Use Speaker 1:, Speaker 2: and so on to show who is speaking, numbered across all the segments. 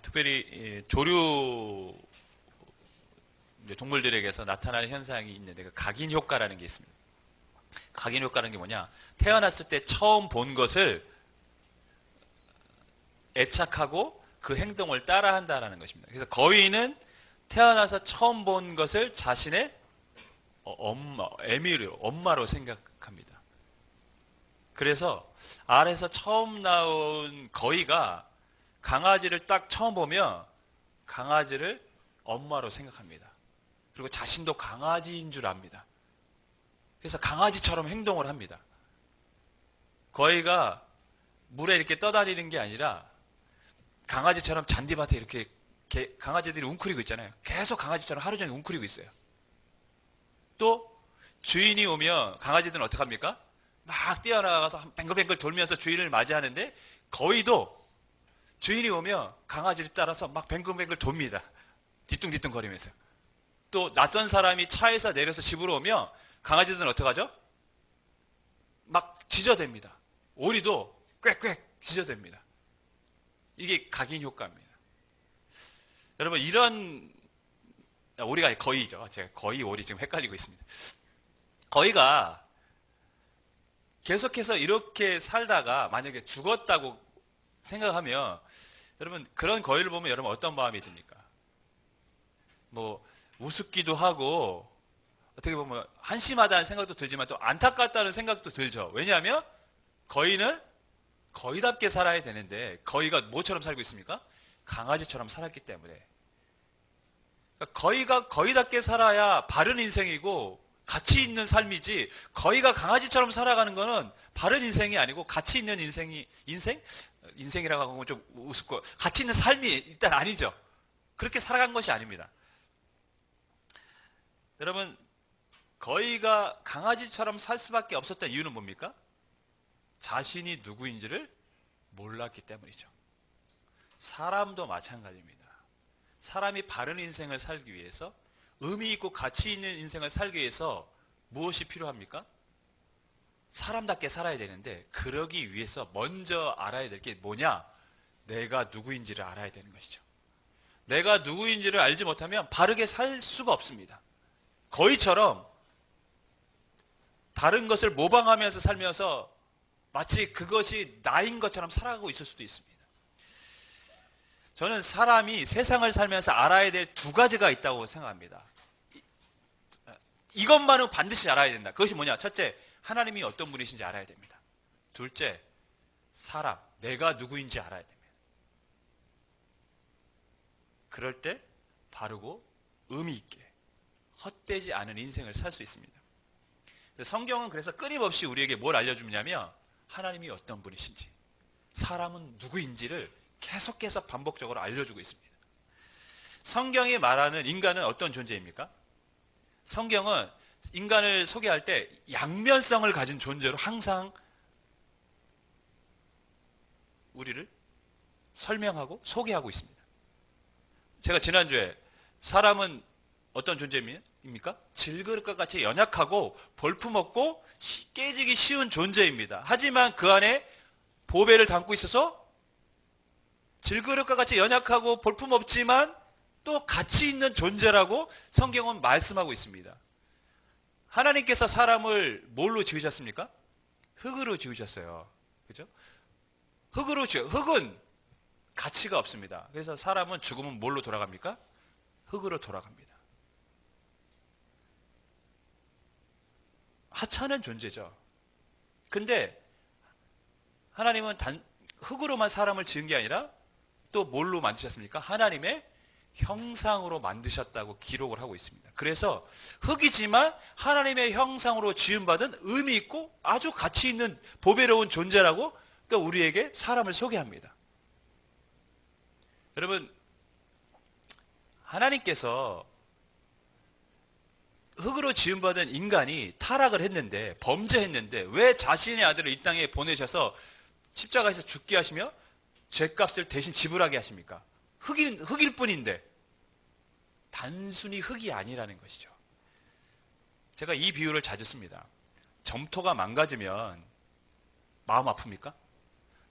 Speaker 1: 특별히 조류 동물들에게서 나타나는 현상이 있는데 그 각인 효과라는 게 있습니다. 각인 효과라는 게 뭐냐? 태어났을 때 처음 본 것을 애착하고 그 행동을 따라한다라는 것입니다. 그래서 거위는 태어나서 처음 본 것을 자신의 엄마로 생각합니다. 그래서 알에서 처음 나온 거위가 강아지를 딱 처음 보면 강아지를 엄마로 생각합니다. 그리고 자신도 강아지인 줄 압니다. 그래서 강아지처럼 행동을 합니다. 거위가 물에 이렇게 떠다니는 게 아니라 강아지처럼 잔디밭에 이렇게 강아지들이 웅크리고 있잖아요. 계속 강아지처럼 하루 종일 웅크리고 있어요. 또 주인이 오면 강아지들은 어떻게 합니까? 막 뛰어나가서 뱅글뱅글 돌면서 주인을 맞이하는데 거위도 주인이 오면 강아지를 따라서 막 뱅글뱅글 돕니다. 뒤뚱뒤뚱 거리면서. 또 낯선 사람이 차에서 내려서 집으로 오면 강아지들은 어떻게 하죠? 막 짖어댑니다. 오리도 꽥꽥 짖어댑니다. 이게 각인 효과입니다. 여러분 이런 오리가 거위죠. 제가 거위 오리 지금 헷갈리고 있습니다. 거위가 계속해서 이렇게 살다가 만약에 죽었다고 생각하면 여러분 그런 거위를 보면 여러분 어떤 마음이 듭니까? 뭐 우습기도 하고 어떻게 보면 한심하다는 생각도 들지만 또 안타깝다는 생각도 들죠. 왜냐하면 거위는 거위답게 살아야 되는데 거위가 뭐처럼 살고 있습니까? 강아지처럼 살았기 때문에. 그러니까 거위가 거위답게 살아야 바른 인생이고 가치 있는 삶이지 거위가 강아지처럼 살아가는 거는 바른 인생이 아니고 가치 있는 인생이라고 하면 좀 우습고 가치 있는 삶이 일단 아니죠. 그렇게 살아간 것이 아닙니다. 여러분 거위가 강아지처럼 살 수밖에 없었던 이유는 뭡니까? 자신이 누구인지를 몰랐기 때문이죠. 사람도 마찬가지입니다. 사람이 바른 인생을 살기 위해서 의미 있고 가치 있는 인생을 살기 위해서 무엇이 필요합니까? 사람답게 살아야 되는데 그러기 위해서 먼저 알아야 될 게 뭐냐? 내가 누구인지를 알아야 되는 것이죠. 내가 누구인지를 알지 못하면 바르게 살 수가 없습니다. 거위처럼 다른 것을 모방하면서 살면서 마치 그것이 나인 것처럼 살아가고 있을 수도 있습니다. 저는 사람이 세상을 살면서 알아야 될 두 가지가 있다고 생각합니다. 이것만은 반드시 알아야 된다. 그것이 뭐냐? 첫째, 하나님이 어떤 분이신지 알아야 됩니다. 둘째, 사람, 내가 누구인지 알아야 됩니다. 그럴 때 바르고 의미 있게 헛되지 않은 인생을 살 수 있습니다. 성경은 그래서 끊임없이 우리에게 뭘 알려주냐면 하나님이 어떤 분이신지 사람은 누구인지를 계속해서 반복적으로 알려주고 있습니다. 성경이 말하는 인간은 어떤 존재입니까? 성경은 인간을 소개할 때 양면성을 가진 존재로 항상 우리를 설명하고 소개하고 있습니다. 제가 지난주에 사람은 어떤 존재입니까? 질그릇과 같이 연약하고 볼품없고 깨지기 쉬운 존재입니다. 하지만 그 안에 보배를 담고 있어서 질그릇과 같이 연약하고 볼품없지만 또 가치 있는 존재라고 성경은 말씀하고 있습니다. 하나님께서 사람을 뭘로 지으셨습니까? 흙으로 지으셨어요. 그죠? 흙은 가치가 없습니다. 그래서 사람은 죽으면 뭘로 돌아갑니까? 흙으로 돌아갑니다. 하찮은 존재죠. 근데 하나님은 흙으로만 사람을 지은 게 아니라 또 뭘로 만드셨습니까? 하나님의 형상으로 만드셨다고 기록을 하고 있습니다. 그래서 흙이지만 하나님의 형상으로 지음받은 의미 있고 아주 가치 있는 보배로운 존재라고 또 우리에게 사람을 소개합니다. 여러분, 하나님께서 흙으로 지음받은 인간이 타락을 했는데 범죄했는데 왜 자신의 아들을 이 땅에 보내셔서 십자가에서 죽게 하시며 죄값을 대신 지불하게 하십니까? 흙일 뿐인데 단순히 흙이 아니라는 것이죠. 제가 이 비유를 자주 씁니다. 점토가 망가지면 마음 아픕니까?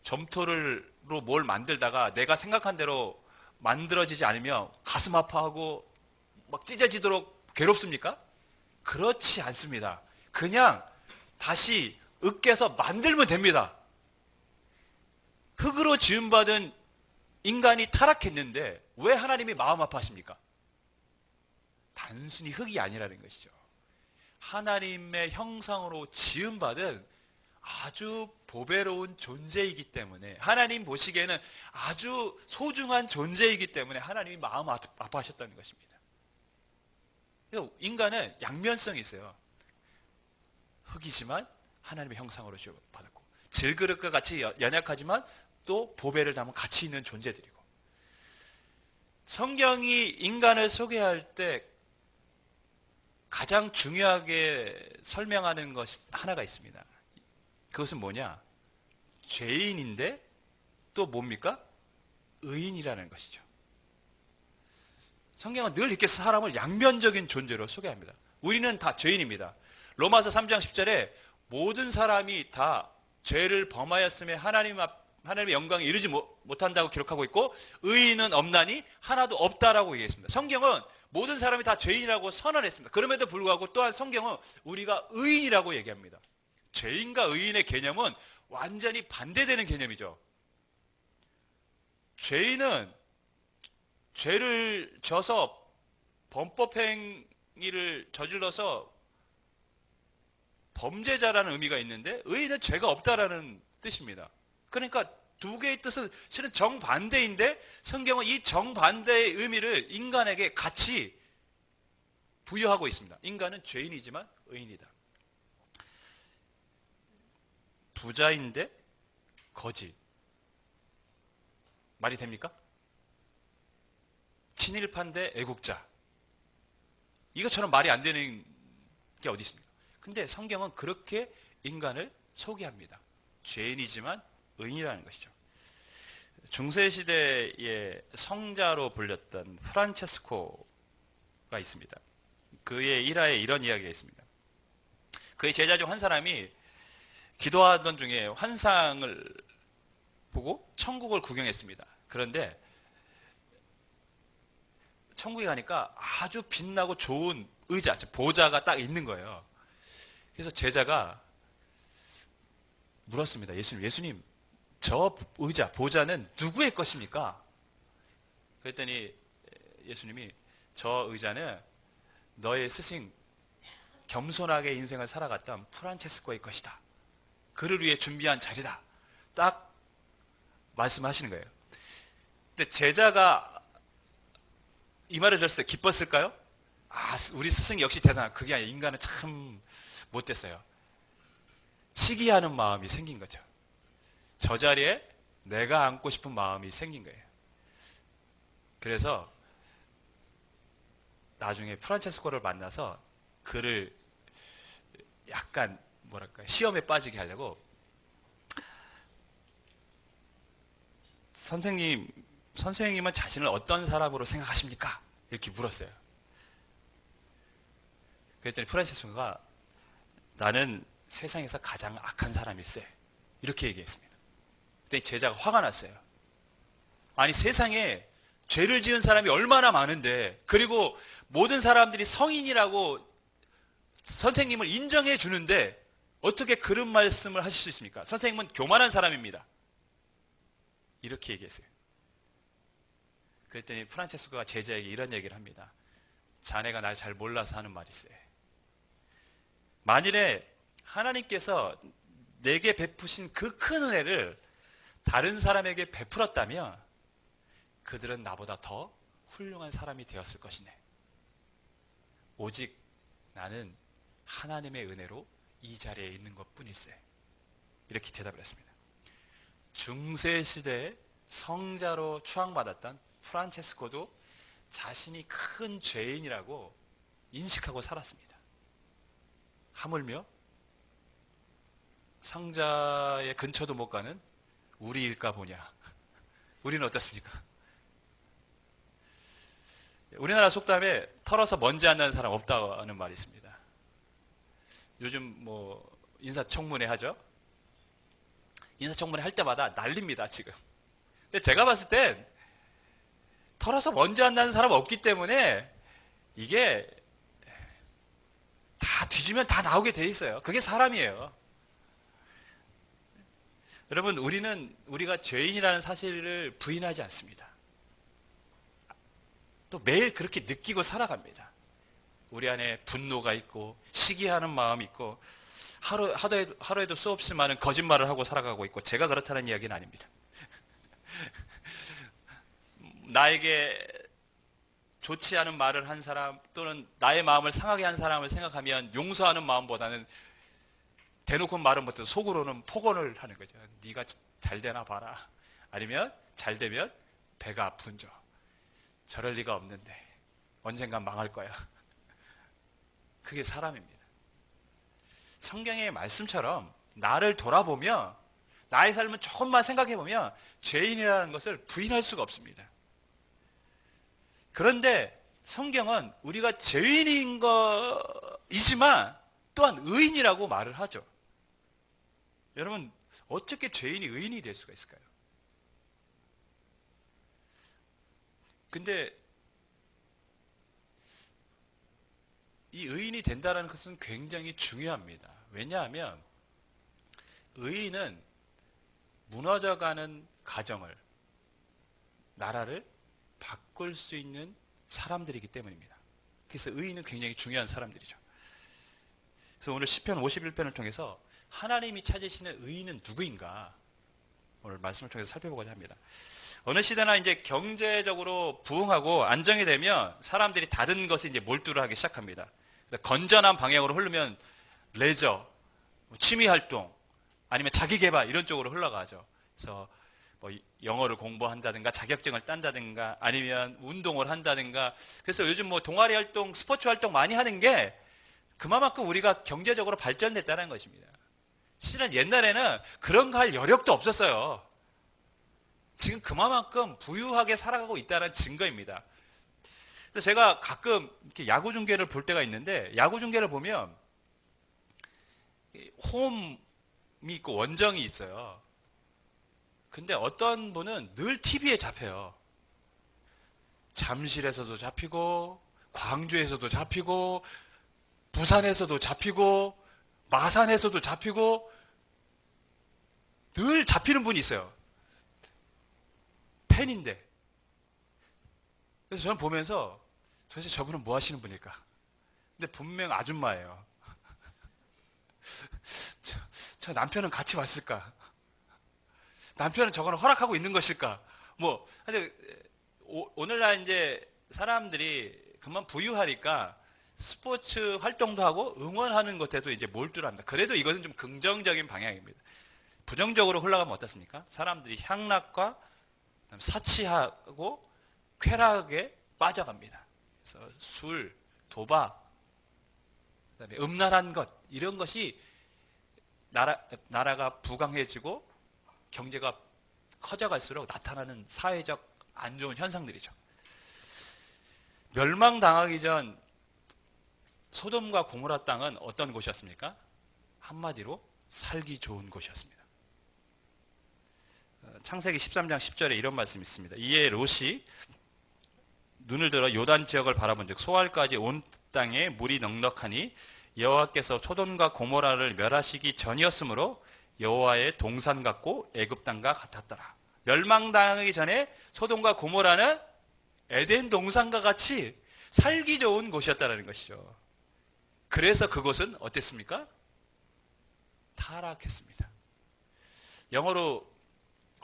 Speaker 1: 점토로 뭘 만들다가 내가 생각한 대로 만들어지지 않으면 가슴 아파하고 막 찢어지도록 괴롭습니까? 그렇지 않습니다. 그냥 다시 으깨서 만들면 됩니다. 흙으로 지음받은 인간이 타락했는데 왜 하나님이 마음 아파하십니까? 단순히 흙이 아니라는 것이죠. 하나님의 형상으로 지음받은 아주 보배로운 존재이기 때문에, 하나님 보시기에는 아주 소중한 존재이기 때문에 하나님이 마음 아파하셨다는 것입니다. 인간은 양면성이 있어요. 흙이지만 하나님의 형상으로 지음받았고, 질그릇과 같이 연약하지만 또 보배를 담은 가치 있는 존재들이고, 성경이 인간을 소개할 때 가장 중요하게 설명하는 것이 하나가 있습니다. 그것은 뭐냐? 죄인인데 또 뭡니까? 의인이라는 것이죠. 성경은 늘 이렇게 사람을 양면적인 존재로 소개합니다. 우리는 다 죄인입니다. 로마서 3장 10절에 모든 사람이 다 죄를 범하였음에 하나님의 영광에 이르지 못한다고 기록하고 있고, 의인은 없나니 하나도 없다라고 얘기했습니다. 성경은 모든 사람이 다 죄인이라고 선언했습니다. 그럼에도 불구하고 또한 성경은 우리가 의인이라고 얘기합니다. 죄인과 의인의 개념은 완전히 반대되는 개념이죠. 죄인은 죄를 져서 범법행위를 저질러서 범죄자라는 의미가 있는데, 의인은 죄가 없다라는 뜻입니다. 그러니까 두 개의 뜻은 실은 정반대인데, 성경은 이 정반대의 의미를 인간에게 같이 부여하고 있습니다. 인간은 죄인이지만 의인이다. 부자인데 거지. 말이 됩니까? 친일파인데 애국자. 이것처럼 말이 안 되는 게 어디 있습니까? 근데 성경은 그렇게 인간을 소개합니다. 죄인이지만 의인이라는 것이죠. 중세시대의 성자로 불렸던 프란체스코가 있습니다. 그의 일화에 이런 이야기가 있습니다. 그의 제자 중 한 사람이 기도하던 중에 환상을 보고 천국을 구경했습니다. 그런데 천국에 가니까 아주 빛나고 좋은 의자, 보좌가 딱 있는 거예요. 그래서 제자가 물었습니다. 예수님, 저 의자, 보좌는 누구의 것입니까? 그랬더니 예수님이, 저 의자는 너의 스승, 겸손하게 인생을 살아갔던 프란체스코의 것이다. 그를 위해 준비한 자리다. 딱 말씀하시는 거예요. 근데 제자가 이 말을 들었을 때 기뻤을까요? 우리 스승이 역시 대단하다. 그게 아니라 인간은 참 못됐어요. 시기하는 마음이 생긴 거죠. 저 자리에 내가 앉고 싶은 마음이 생긴 거예요. 그래서 나중에 프란체스코를 만나서 그를 약간 시험에 빠지게 하려고, 선생님은 자신을 어떤 사람으로 생각하십니까? 이렇게 물었어요. 그랬더니 프란체스코가, 나는 세상에서 가장 악한 사람일세. 이렇게 얘기했습니다. 그때 제자가 화가 났어요. 아니, 세상에 죄를 지은 사람이 얼마나 많은데, 그리고 모든 사람들이 성인이라고 선생님을 인정해 주는데 어떻게 그런 말씀을 하실 수 있습니까? 선생님은 교만한 사람입니다. 이렇게 얘기했어요. 그랬더니 프란체스코가 제자에게 이런 얘기를 합니다. 자네가 날 잘 몰라서 하는 말이세. 만일에 하나님께서 내게 베푸신 그 큰 은혜를 다른 사람에게 베풀었다면 그들은 나보다 더 훌륭한 사람이 되었을 것이네. 오직 나는 하나님의 은혜로 이 자리에 있는 것 뿐일세. 이렇게 대답을 했습니다. 중세시대의 성자로 추앙받았던 프란체스코도 자신이 큰 죄인이라고 인식하고 살았습니다. 하물며 성자의 근처도 못 가는 우리일까 보냐. 우리는 어떻습니까? 우리나라 속담에 털어서 먼지 안 나는 사람 없다는 말이 있습니다. 요즘 인사청문회 하죠? 인사청문회 할 때마다 난립니다, 지금. 근데 제가 봤을 땐 털어서 먼지 안 나는 사람 없기 때문에 이게 다 뒤지면 다 나오게 돼 있어요. 그게 사람이에요. 여러분, 우리가 죄인이라는 사실을 부인하지 않습니다. 또 매일 그렇게 느끼고 살아갑니다. 우리 안에 분노가 있고 시기하는 마음이 있고 하루에도 수없이 많은 거짓말을 하고 살아가고 있고, 제가 그렇다는 이야기는 아닙니다. 나에게 좋지 않은 말을 한 사람 또는 나의 마음을 상하게 한 사람을 생각하면 용서하는 마음보다는 대놓고 말은 못해도 속으로는 폭언을 하는 거죠. 네가 잘 되나 봐라. 아니면 잘 되면 배가 아픈 저. 저럴 리가 없는데 언젠간 망할 거야. 그게 사람입니다. 성경의 말씀처럼 나를 돌아보며 나의 삶을 조금만 생각해보면 죄인이라는 것을 부인할 수가 없습니다. 그런데 성경은 우리가 죄인인 거이지만 또한 의인이라고 말을 하죠. 여러분, 어떻게 죄인이 의인이 될 수가 있을까요? 근데 이 의인이 된다는 것은 굉장히 중요합니다. 왜냐하면 의인은 무너져가는 가정을, 나라를 바꿀 수 있는 사람들이기 때문입니다. 그래서 의인은 굉장히 중요한 사람들이죠. 그래서 오늘 시편 51편을 통해서 하나님이 찾으시는 의인은 누구인가 오늘 말씀을 통해서 살펴보고자 합니다. 어느 시대나 이제 경제적으로 부흥하고 안정이 되면 사람들이 다른 것에 이제 몰두를 하기 시작합니다. 그래서 건전한 방향으로 흐르면 레저, 취미 활동, 아니면 자기 개발 이런 쪽으로 흘러가죠. 그래서 뭐 영어를 공부한다든가 자격증을 딴다든가 아니면 운동을 한다든가. 그래서 요즘 뭐 동아리 활동, 스포츠 활동 많이 하는 게 그만큼 우리가 경제적으로 발전됐다는 것입니다. 실은 옛날에는 그런 거 할 여력도 없었어요. 지금 그만큼 부유하게 살아가고 있다는 증거입니다. 그래서 제가 가끔 이렇게 야구 중계를 볼 때가 있는데, 야구 중계를 보면 홈이 있고 원정이 있어요. 근데 어떤 분은 늘 TV에 잡혀요. 잠실에서도 잡히고 광주에서도 잡히고 부산에서도 잡히고 마산에서도 잡히고 늘 잡히는 분이 있어요. 팬인데. 그래서 저는 보면서 도대체 저분은 뭐 하시는 분일까? 근데 분명 아줌마예요. 저 남편은 같이 왔을까? 남편은 저거는 허락하고 있는 것일까? 뭐, 오늘날 이제 사람들이 그만 부유하니까 스포츠 활동도 하고 응원하는 것에도 이제 몰두를 합니다. 그래도 이것은 좀 긍정적인 방향입니다. 부정적으로 흘러가면 어떻습니까? 사람들이 향락과 사치하고 쾌락에 빠져갑니다. 그래서 술, 도박, 그다음에 음란한 것, 이런 것이 나라가 부강해지고 경제가 커져갈수록 나타나는 사회적 안 좋은 현상들이죠. 멸망당하기 전 소돔과 고모라 땅은 어떤 곳이었습니까? 한마디로 살기 좋은 곳이었습니다. 창세기 13장 10절에 이런 말씀이 있습니다. 이에 롯이 눈을 들어 요단 지역을 바라본 즉 소알까지 온 땅에 물이 넉넉하니 여호와께서 소돔과 고모라를 멸하시기 전이었으므로 여호와의 동산 같고 애굽 땅과 같았더라. 멸망당하기 전에 소돔과 고모라는 에덴 동산과 같이 살기 좋은 곳이었다는 것이죠. 그래서 그곳은 어땠습니까? 타락했습니다. 영어로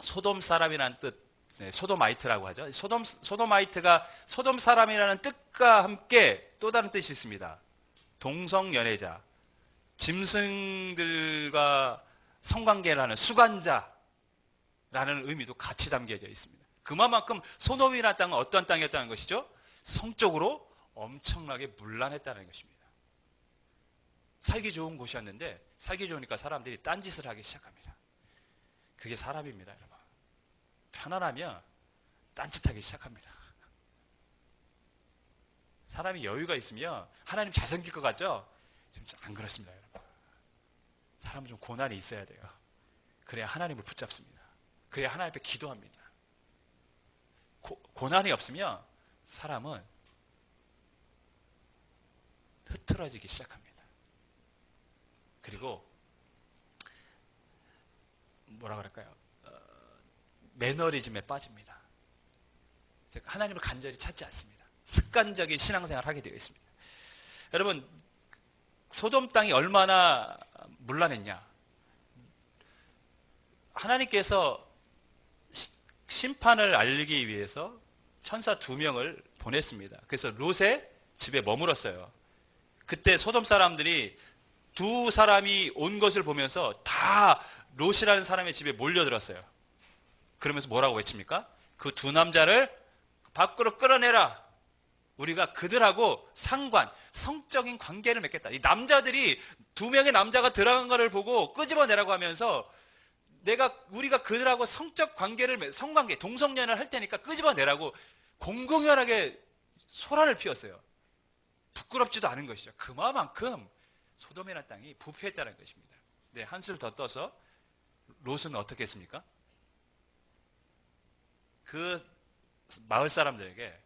Speaker 1: 소돔 사람이라는 뜻, 소도마이트라고 하죠. 소도마이트가 소돔 사람이라는 뜻과 함께 또 다른 뜻이 있습니다. 동성연애자, 짐승들과 성관계를 하는 수간자라는 의미도 같이 담겨져 있습니다. 그만큼 소돔이라는 땅은 어떤 땅이었다는 것이죠? 성적으로 엄청나게 문란했다는 것입니다. 살기 좋은 곳이었는데 살기 좋으니까 사람들이 딴짓을 하기 시작합니다. 그게 사람입니다, 여러분. 편안하면 딴짓하기 시작합니다. 사람이 여유가 있으면 하나님 잘 섬길 것 같죠? 안 그렇습니다, 여러분. 사람은 좀 고난이 있어야 돼요. 그래야 하나님을 붙잡습니다. 그래야 하나님 앞에 기도합니다. 고난이 없으면 사람은 흐트러지기 시작합니다. 그리고 뭐라 그럴까요? 매너리즘에 빠집니다. 즉 하나님을 간절히 찾지 않습니다. 습관적인 신앙생활을 하게 되어 있습니다. 여러분, 소돔 땅이 얼마나 문란했냐? 하나님께서 심판을 알리기 위해서 천사 2명을 보냈습니다. 그래서 롯의 집에 머물었어요. 그때 소돔 사람들이 두 사람이 온 것을 보면서 다 롯이라는 사람의 집에 몰려들었어요. 그러면서 뭐라고 외칩니까? 그 두 남자를 밖으로 끌어내라. 우리가 그들하고 성적인 관계를 맺겠다. 이 남자들이 2명의 남자가 들어간 것을 보고 끄집어내라고 하면서 우리가 그들하고 성관계, 동성연애를 할 테니까 끄집어내라고 공공연하게 소란을 피웠어요. 부끄럽지도 않은 것이죠. 그만큼 소돔이라는 땅이 부패했다는 것입니다. 네, 한술 더 떠서 롯은 어떻게 했습니까? 그 마을 사람들에게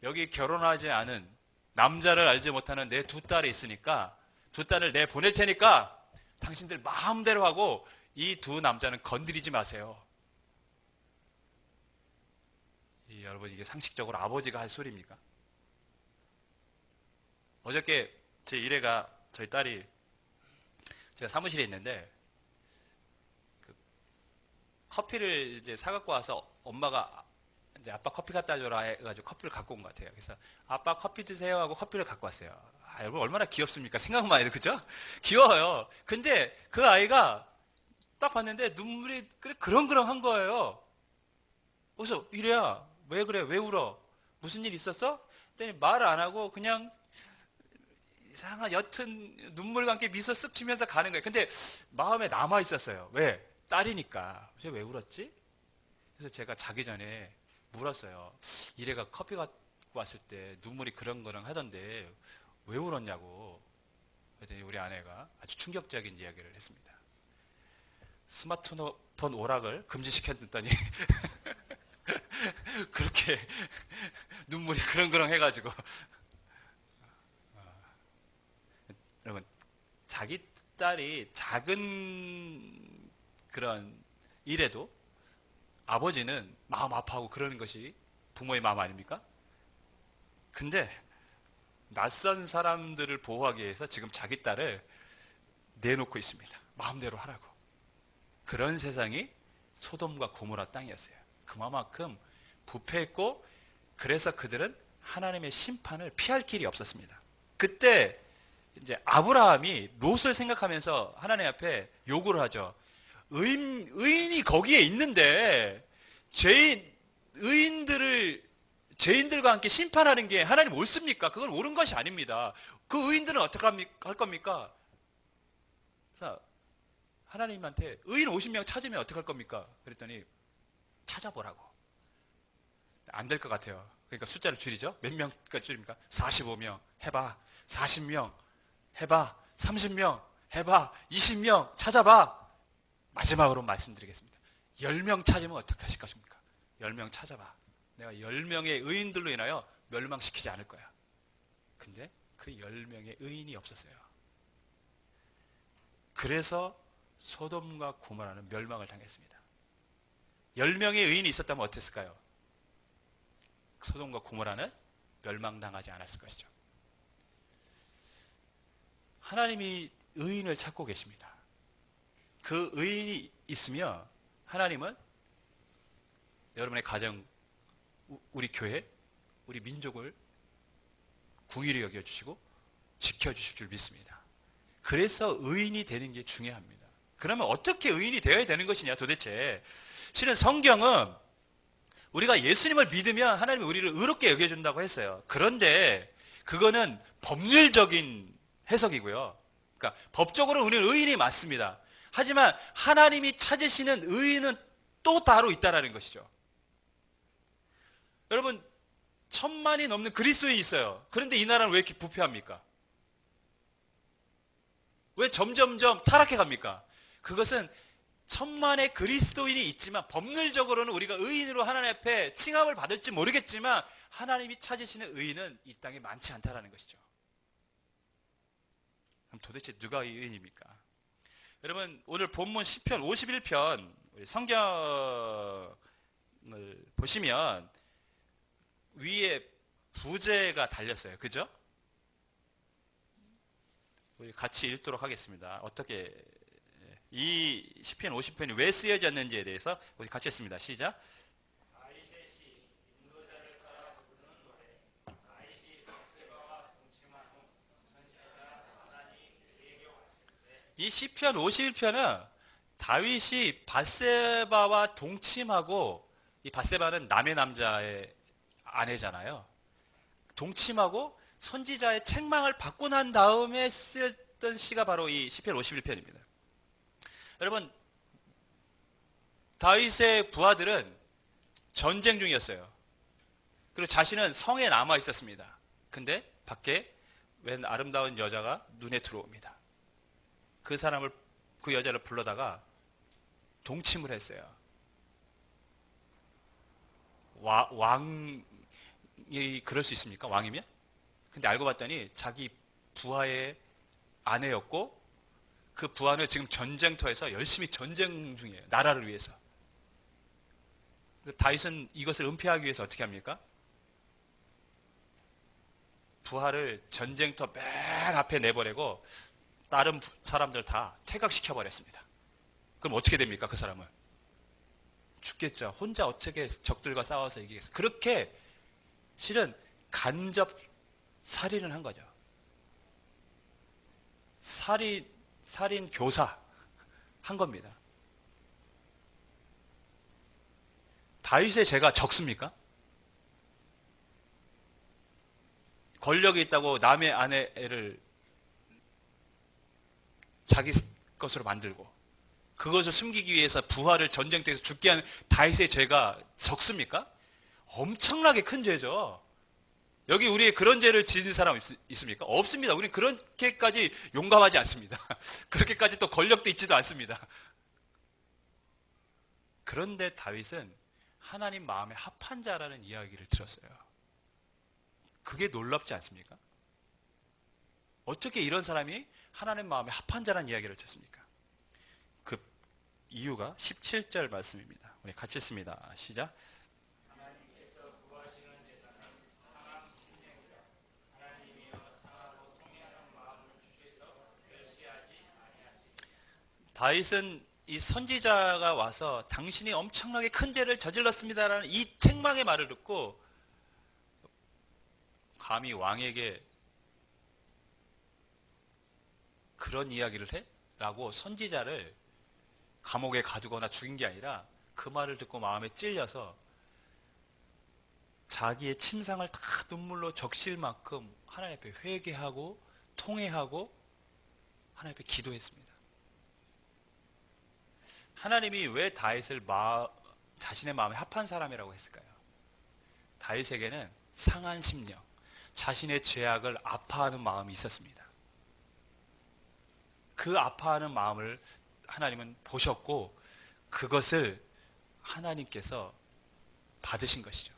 Speaker 1: 여기 결혼하지 않은 남자를 알지 못하는 내 2딸이 있으니까 2딸을 내 보낼 테니까 당신들 마음대로 하고 이 2 남자는 건드리지 마세요. 여러분, 이게 상식적으로 아버지가 할 소리입니까? 어저께 제 일해가 저희 딸이 제가 사무실에 있는데 커피를 이제 사갖고 와서 엄마가 이제 아빠 커피 갖다 줘라 해가지고 커피를 갖고 온 것 같아요. 그래서 아빠 커피 드세요 하고 커피를 갖고 왔어요. 여러분 얼마나 귀엽습니까? 생각만 해도, 그죠? 귀여워요. 근데 그 아이가 딱 봤는데 눈물이 그렁그렁한 거예요. 그래서 이래야 왜 그래? 왜 울어? 무슨 일 있었어? 그랬더니 말을 안 하고 그냥 이상한 옅은 눈물과 함께 미소 쓱 지면서 가는 거예요. 근데 마음에 남아 있었어요. 왜? 딸이니까. 그래서 왜 울었지? 그래서 제가 자기 전에 물었어요. 이래가 커피 갖고 왔을 때 눈물이 그렁그렁 하던데 왜 울었냐고. 그랬더니 우리 아내가 아주 충격적인 이야기를 했습니다. 스마트폰 오락을 금지시켰더니 그렇게 눈물이 그렁그렁 해가지고. 여러분, 자기 딸이 작은 그런 일에도 아버지는 마음 아파하고 그러는 것이 부모의 마음 아닙니까? 근데 낯선 사람들을 보호하기 위해서 지금 자기 딸을 내놓고 있습니다. 마음대로 하라고. 그런 세상이 소돔과 고모라 땅이었어요. 그만큼 부패했고, 그래서 그들은 하나님의 심판을 피할 길이 없었습니다. 그때 이제 아브라함이 롯을 생각하면서 하나님 앞에 요구를 하죠. 의인이 거기에 있는데 죄인들과 함께 심판하는 게 하나님 옳습니까? 그건 옳은 것이 아닙니다. 그 의인들은 어떻게 할 겁니까? 그래서 하나님한테 의인 50명 찾으면 어떻게 할 겁니까? 그랬더니 찾아보라고. 안 될 것 같아요. 그러니까 숫자를 줄이죠. 몇 명까지 줄입니까? 45명 해봐. 40명 해봐. 30명 해봐. 20명 찾아봐. 마지막으로 말씀드리겠습니다. 10명 찾으면 어떻게 하실 것입니까? 10명 찾아봐. 내가 10명의 의인들로 인하여 멸망시키지 않을 거야. 근데 그 10명의 의인이 없었어요. 그래서 소돔과 고모라는 멸망을 당했습니다. 10명의 의인이 있었다면 어땠을까요? 소돔과 고모라는 멸망당하지 않았을 것이죠. 하나님이 의인을 찾고 계십니다. 그 의인이 있으면 하나님은 여러분의 가정, 우리 교회, 우리 민족을 궁일히 여겨주시고 지켜주실 줄 믿습니다. 그래서 의인이 되는 게 중요합니다. 그러면 어떻게 의인이 되어야 되는 것이냐 도대체. 실은 성경은 우리가 예수님을 믿으면 하나님이 우리를 의롭게 여겨준다고 했어요. 그런데 그거는 법률적인 해석이고요. 그러니까 법적으로 우리는 의인이 맞습니다. 하지만 하나님이 찾으시는 의인은 또 따로 있다라는 것이죠. 여러분, 1000만이 넘는 그리스도인이 있어요. 그런데 이 나라는 왜 이렇게 부패합니까? 왜 점점점 타락해 갑니까? 그것은 천만의 그리스도인이 있지만 법률적으로는 우리가 의인으로 하나님 앞에 칭함을 받을지 모르겠지만 하나님이 찾으시는 의인은 이 땅에 많지 않다라는 것이죠. 그럼 도대체 누가 의인입니까? 여러분 오늘 본문 시편 51편 성경을 보시면 위에 부제가 달렸어요. 그죠? 우리 같이 읽도록 하겠습니다. 어떻게 이 시편 50편이 왜 쓰여졌는지에 대해서 우리 같이 했습니다. 시작. 이 시편 51편은 다윗이 밧세바와 동침하고, 이 밧세바는 남의 남자의 아내잖아요. 동침하고 선지자의 책망을 받고 난 다음에 쓰였던 시가 바로 이 시편 51편입니다. 여러분, 다윗의 부하들은 전쟁 중이었어요. 그리고 자신은 성에 남아 있었습니다. 근데 밖에 웬 아름다운 여자가 눈에 들어옵니다. 그 여자를 불러다가 동침을 했어요. 왕이 그럴 수 있습니까? 왕이면? 근데 알고 봤더니 자기 부하의 아내였고, 그 부하는 지금 전쟁터에서 열심히 전쟁 중이에요. 나라를 위해서. 다윗은 이것을 은폐하기 위해서 어떻게 합니까? 부하를 전쟁터 맨 앞에 내보내고 다른 사람들 다 퇴각시켜 버렸습니다. 그럼 어떻게 됩니까? 그 사람은 죽겠죠. 혼자 어떻게 적들과 싸워서 이기겠어요? 그렇게 실은 간접 살인을 한 거죠. 살인 교사 한 겁니다. 다윗의 죄가 적습니까? 권력이 있다고 남의 아내를 자기 것으로 만들고 그것을 숨기기 위해서 부하를 전쟁터에서 죽게 한 다윗의 죄가 적습니까? 엄청나게 큰 죄죠. 여기 우리의 그런 죄를 지는 사람 있습니까? 없습니다. 우리는 그렇게까지 용감하지 않습니다. 그렇게까지 또 권력도 있지도 않습니다. 그런데 다윗은 하나님 마음에 합한 자라는 이야기를 들었어요. 그게 놀랍지 않습니까? 어떻게 이런 사람이 하나님 마음에 합한 자라는 이야기를 듣습니까? 그 이유가 17절 말씀입니다. 우리 같이 읽습니다. 시작. 다윗은 이 선지자가 와서 당신이 엄청나게 큰 죄를 저질렀습니다라는 이 책망의 말을 듣고 감히 왕에게 그런 이야기를 해? 라고 선지자를 감옥에 가두거나 죽인 게 아니라 그 말을 듣고 마음에 찔려서 자기의 침상을 다 눈물로 적실 만큼 하나님 앞에 회개하고 통회하고 하나님 앞에 기도했습니다. 하나님이 왜 다윗을 자신의 마음에 합한 사람이라고 했을까요? 다윗에게는 상한 심령, 자신의 죄악을 아파하는 마음이 있었습니다. 그 아파하는 마음을 하나님은 보셨고 그것을 하나님께서 받으신 것이죠.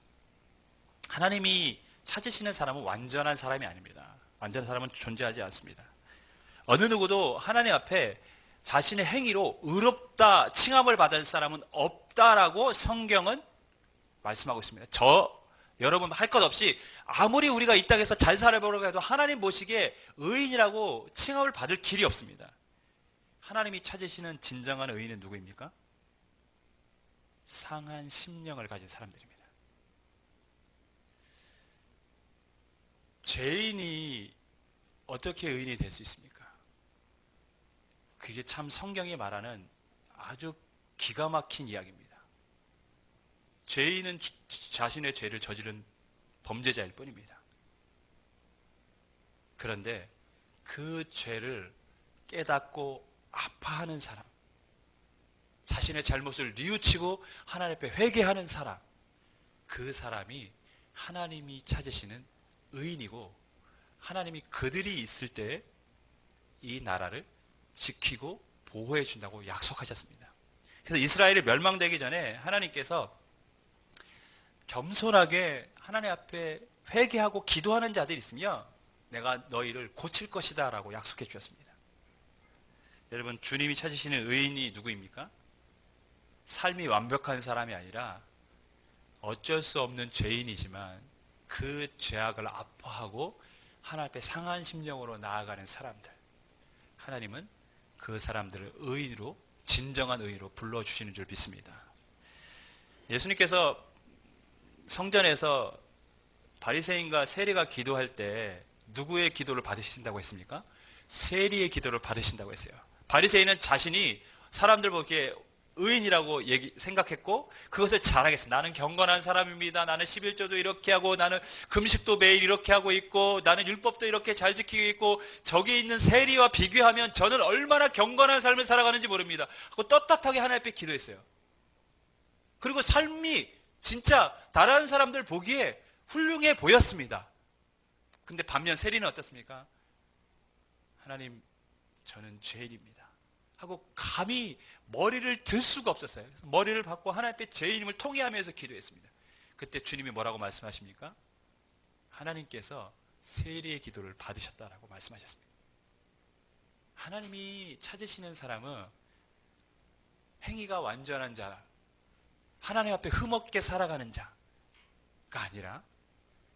Speaker 1: 하나님이 찾으시는 사람은 완전한 사람이 아닙니다. 완전한 사람은 존재하지 않습니다. 어느 누구도 하나님 앞에 자신의 행위로 의롭다 칭함을 받을 사람은 없다라고 성경은 말씀하고 있습니다. 여러분 할 것 없이 아무리 우리가 이 땅에서 잘 살아보려고 해도 하나님 보시기에 의인이라고 칭함을 받을 길이 없습니다. 하나님이 찾으시는 진정한 의인은 누구입니까? 상한 심령을 가진 사람들입니다. 죄인이 어떻게 의인이 될 수 있습니까? 그게 참 성경이 말하는 아주 기가 막힌 이야기입니다. 죄인은 자신의 죄를 저지른 범죄자일 뿐입니다. 그런데 그 죄를 깨닫고 아파하는 사람, 자신의 잘못을 뉘우치고 하나님 앞에 회개하는 사람, 그 사람이 하나님이 찾으시는 의인이고 하나님이 그들이 있을 때 이 나라를 지키고 보호해 준다고 약속하셨습니다. 그래서 이스라엘이 멸망되기 전에 하나님께서 겸손하게 하나님 앞에 회개하고 기도하는 자들이 있으면 내가 너희를 고칠 것이다 라고 약속해 주셨습니다. 여러분, 주님이 찾으시는 의인이 누구입니까? 삶이 완벽한 사람이 아니라 어쩔 수 없는 죄인이지만 그 죄악을 아파하고 하나님 앞에 상한 심령으로 나아가는 사람들. 하나님은 그 사람들을 의인으로, 진정한 의인으로 불러주시는 줄 믿습니다. 예수님께서 성전에서 바리새인과 세리가 기도할 때 누구의 기도를 받으신다고 했습니까? 세리의 기도를 받으신다고 했어요. 바리새인은 자신이 사람들 보기에 의인이라고 생각했고 그것을 자랑했습니다. 나는 경건한 사람입니다. 나는 11조도 이렇게 하고 나는 금식도 매일 이렇게 하고 있고 나는 율법도 이렇게 잘 지키고 있고 저기 있는 세리와 비교하면 저는 얼마나 경건한 삶을 살아가는지 모릅니다. 하고 떳떳하게 하나님 앞에 기도했어요. 그리고 삶이 진짜 다른 사람들 보기에 훌륭해 보였습니다. 근데 반면 세리는 어떻습니까? 하나님, 저는 죄인입니다 하고 감히 머리를 들 수가 없었어요. 그래서 머리를 받고 하나님 앞에 죄인임을 통회하면서 기도했습니다. 그때 주님이 뭐라고 말씀하십니까? 하나님께서 세리의 기도를 받으셨다라고 말씀하셨습니다. 하나님이 찾으시는 사람은 행위가 완전한 자, 하나님 앞에 흠없게 살아가는 자가 아니라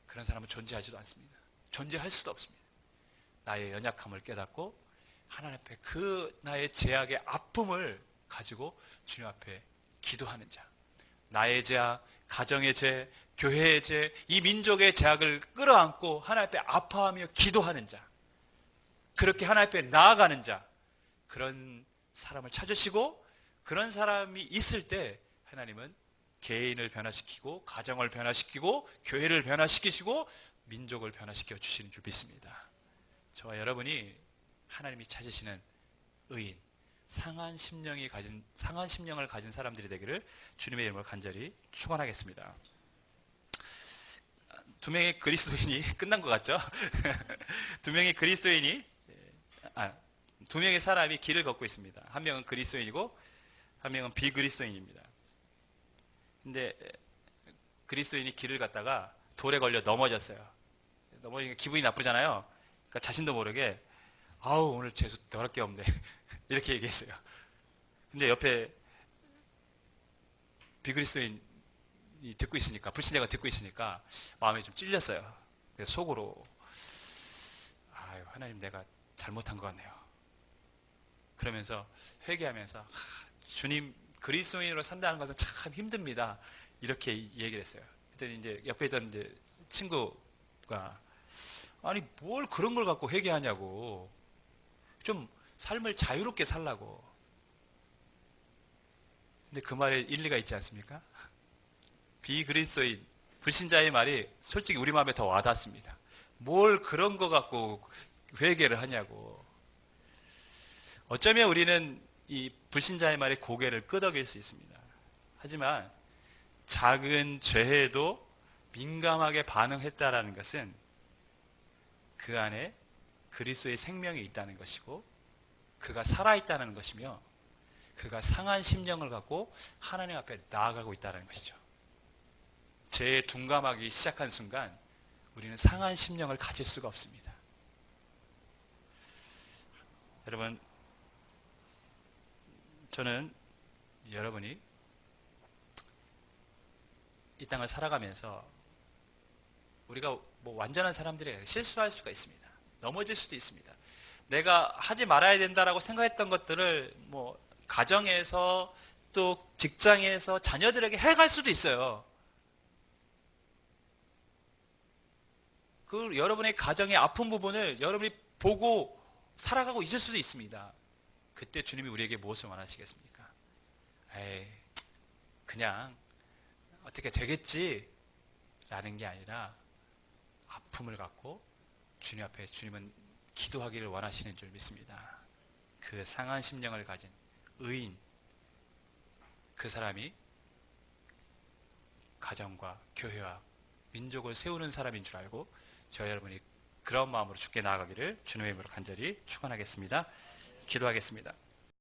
Speaker 1: 그런 사람은 존재하지도 않습니다. 존재할 수도 없습니다. 나의 연약함을 깨닫고 하나님 앞에 그 나의 죄악의 아픔을 가지고 주님 앞에 기도하는 자, 나의 죄악, 가정의 죄, 교회의 죄, 이 민족의 죄악을 끌어안고 하나님 앞에 아파하며 기도하는 자, 그렇게 하나님 앞에 나아가는 자, 그런 사람을 찾으시고 그런 사람이 있을 때 하나님은 개인을 변화시키고 가정을 변화시키고 교회를 변화시키시고 민족을 변화시켜 주시는 줄 믿습니다. 저와 여러분이 하나님이 찾으시는 의인, 상한 심령을 가진 사람들이 되기를 주님의 이름으로 간절히 축원하겠습니다. 두 명의 그리스도인이 끝난 것 같죠? 두 명의 사람이 길을 걷고 있습니다. 한 명은 그리스도인이고 한 명은 비그리스도인입니다. 근데 그리스도인이 길을 갔다가 돌에 걸려 넘어졌어요. 넘어지니까 기분이 나쁘잖아요. 그러니까 자신도 모르게 아우, 오늘 재수 더럽게 없네 이렇게 얘기했어요. 근데 옆에 비그리스도인이 듣고 있으니까, 불신자가 듣고 있으니까 마음이 좀 찔렸어요. 그래서 속으로 아유, 하나님, 내가 잘못한 것 같네요. 그러면서 회개하면서 주님, 그리스도인으로 산다는 것은 참 힘듭니다. 이렇게 얘기를 했어요. 그랬더니 이제 옆에 있던 이제 친구가 아니, 뭘 그런 걸 갖고 회개하냐고. 좀 삶을 자유롭게 살라고. 근데 그 말에 일리가 있지 않습니까? 비그리스도인, 불신자의 말이 솔직히 우리 마음에 더 와닿습니다. 뭘 그런 거 갖고 회개를 하냐고. 어쩌면 우리는 이 불신자의 말에 고개를 끄덕일 수 있습니다. 하지만 작은 죄에도 민감하게 반응했다라는 것은 그 안에 그리스도의 생명이 있다는 것이고 그가 살아있다는 것이며 그가 상한 심령을 갖고 하나님 앞에 나아가고 있다는 것이죠. 죄에 둔감하기 시작한 순간 우리는 상한 심령을 가질 수가 없습니다. 여러분, 저는 여러분이 이 땅을 살아가면서 우리가 뭐 완전한 사람들이 실수할 수가 있습니다. 넘어질 수도 있습니다. 내가 하지 말아야 된다라고 생각했던 것들을 뭐 가정에서 또 직장에서 자녀들에게 해갈 수도 있어요. 그 여러분의 가정의 아픈 부분을 여러분이 보고 살아가고 있을 수도 있습니다. 그때 주님이 우리에게 무엇을 원하시겠습니까? 에이, 그냥 어떻게 되겠지 라는 게 아니라 아픔을 갖고 주님 앞에 주님은 기도하기를 원하시는 줄 믿습니다. 그 상한 심령을 가진 의인, 그 사람이 가정과 교회와 민족을 세우는 사람인 줄 알고 저와 여러분이 그런 마음으로 주께 나아가기를 주님의 이름으로 간절히 축원하겠습니다. 기도하겠습니다.